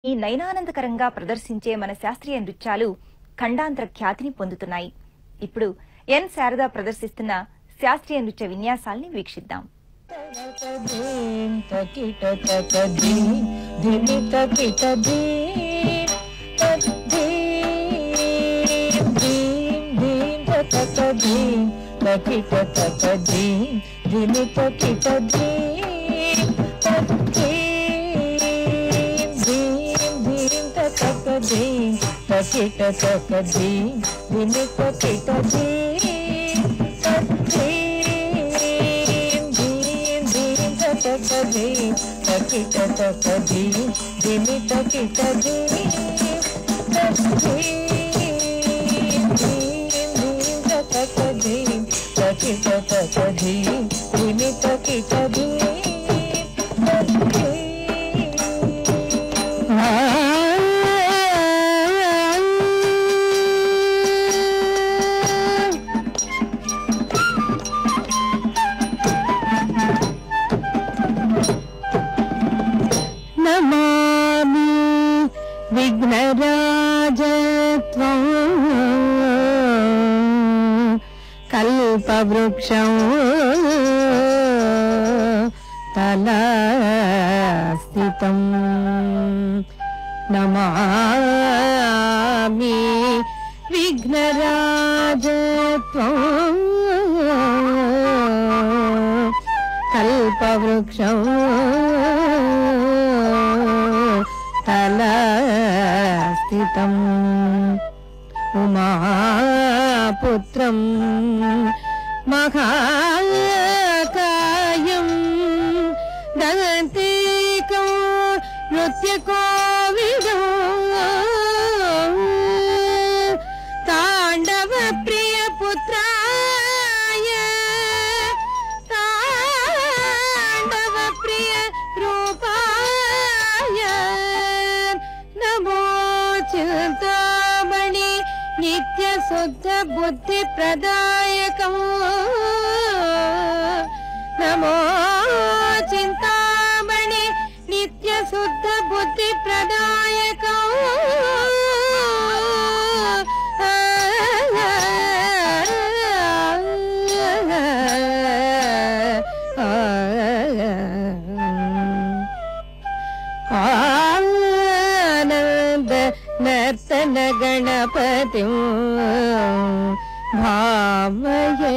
ఈ నయనానందకరంగా ప్రదర్శించే మన శాస్త్రీయ నృత్యాలు ఖండాంతర ఖ్యాతిని పొందుతున్నాయి. ఇప్పుడు ఎన్ శారద ప్రదర్శిస్తున్న శాస్త్రీయ నృత్య విన్యాసాల్ని వీక్షిద్దాం. నమామి విఘ్నరాజత్వం కల్పవృక్షం తలస్థితం. నమామి విఘ్నరాజత్వం కల్పవృక్షం తలస్థితం. ఉమాపుత్రం మహాకాయం దంతికం నృత్యకోవిదం తాండవ ప్రియ పుత్రాయ తాండవ ప్రియ రూపాయ నమో చింతామణి నిత్య శుద్ధ బుద్ధి ప్రదాయకం. నమో చింతామణి నిత్య శుద్ధ బుద్ధి ప్రదాయకం. ఆనంద నర్తన గణపతి భావయే